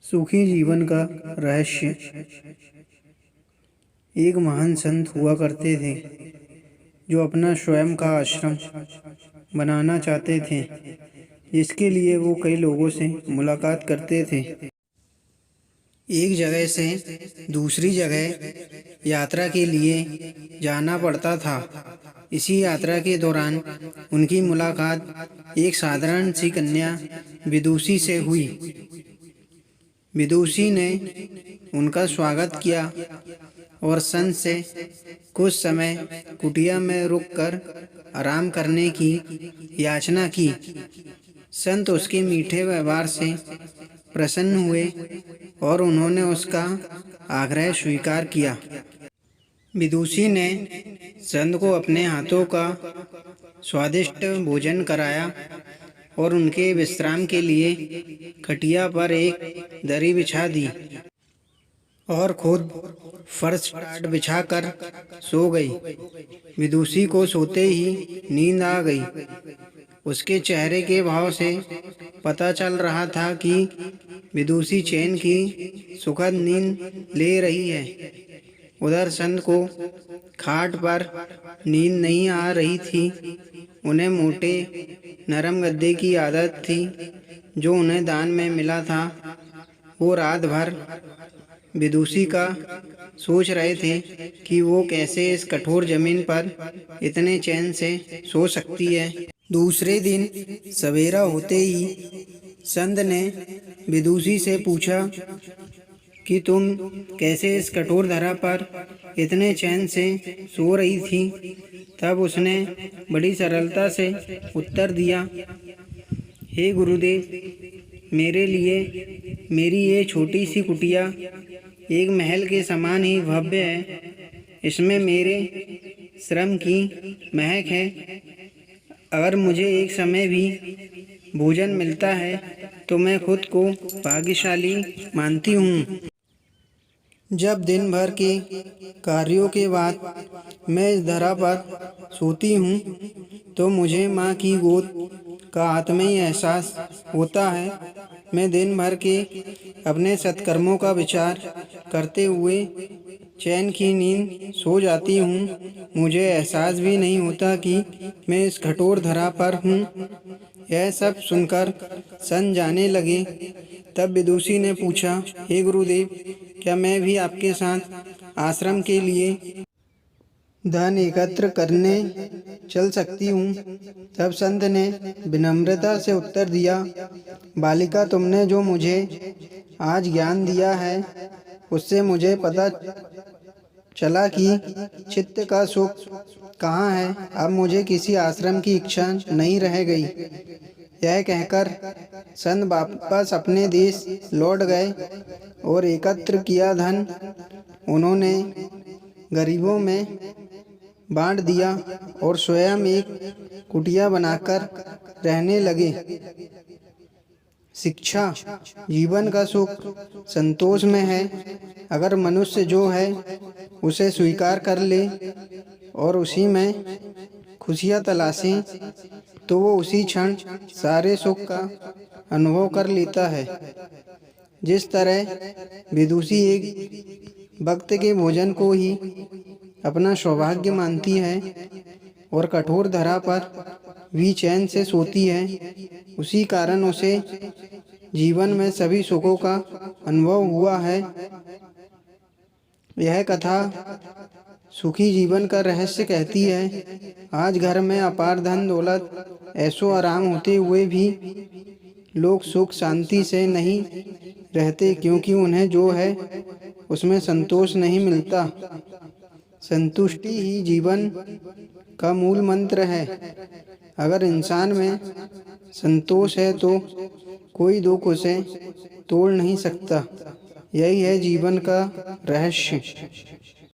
सुखी जीवन का रहस्य। एक महान संत हुआ करते थे जो अपना स्वयं का आश्रम बनाना चाहते थे, जिसके लिए वो कई लोगों से मुलाकात करते थे। एक जगह से दूसरी जगह यात्रा के लिए जाना पड़ता था। इसी यात्रा के दौरान उनकी मुलाकात एक साधारण सी कन्या विदुषी से हुई। विदुषी ने उनका स्वागत किया और संत से कुछ समय कुटिया में रुककर आराम करने की याचना की। संत उसके मीठे व्यवहार से प्रसन्न हुए और उन्होंने उसका आग्रह स्वीकार किया। विदुषी ने संत को अपने हाथों का स्वादिष्ट भोजन कराया और उनके विश्राम के लिए खटिया पर एक दरी बिछा दी और खुद फर्श टाट बिछाकर सो गई। विदुषी को सोते ही नींद आ गई। उसके चेहरे के भाव से पता चल रहा था कि विदुषी चैन की सुखद नींद ले रही है। उधर संत को खाट पर नींद नहीं आ रही थी। उन्हें मोटे नरम गद्दे की आदत थी जो उन्हें दान में मिला था। वो रात भर विदुषी का सोच रहे थे कि वो कैसे इस कठोर जमीन पर इतने चैन से सो सकती है। दूसरे दिन सवेरा होते ही संत ने विदुषी से पूछा कि तुम कैसे इस कठोर धरा पर इतने चैन से सो रही थी। तब उसने बड़ी सरलता से उत्तर दिया, हे गुरुदेव, मेरे लिए मेरी ये छोटी सी कुटिया एक महल के समान ही भव्य है। इसमें मेरे श्रम की महक है। अगर मुझे एक समय भी भोजन मिलता है तो मैं खुद को भाग्यशाली मानती हूँ। जब दिन भर के कार्यों के बाद मैं इस धरा पर सोती हूँ तो मुझे माँ की गोद का आत्मीय एहसास होता है। मैं दिन भर के अपने सत्कर्मों का विचार करते हुए चैन की नींद सो जाती हूँ। मुझे एहसास भी नहीं होता कि मैं इस कठोर धरा पर हूँ। यह सब सुनकर संत जाने लगे। तब विदुषी ने पूछा, हे गुरुदेव, क्या मैं भी आपके साथ आश्रम के लिए धन एकत्र करने चल सकती हूँ? तब संत ने विनम्रता से उत्तर दिया, बालिका, तुमने जो मुझे आज ज्ञान दिया है उससे मुझे पता चला कि चित्त का सुख कहाँ है। अब मुझे किसी आश्रम की इच्छा नहीं रह गई। यह कहकर संत वापस अपने देश लौट गए और एकत्र किया धन उन्होंने गरीबों में बांट दिया और स्वयं एक कुटिया बनाकर रहने लगे। शिक्षा। जीवन का सुख संतोष में है। अगर मनुष्य जो है उसे स्वीकार कर ले और उसी में खुशियाँ तलाशे तो वो उसी क्षण सारे सुख का अनुभव कर लेता है। जिस तरह विदुषी एक वक्त के भोजन को ही अपना सौभाग्य मानती है और कठोर धरा पर भी चैन से सोती है, उसी कारण उसे जीवन में सभी सुखों का अनुभव हुआ है। यह कथा सुखी जीवन का रहस्य कहती है। आज घर में अपार धन दौलत ऐशो आराम होते हुए भी लोग सुख शांति से नहीं रहते, क्योंकि उन्हें जो है उसमें संतोष नहीं मिलता। संतुष्टि ही जीवन का मूल मंत्र है। अगर इंसान में संतोष है तो कोई दुख उसे तोड़ नहीं सकता। यही है जीवन का रहस्य।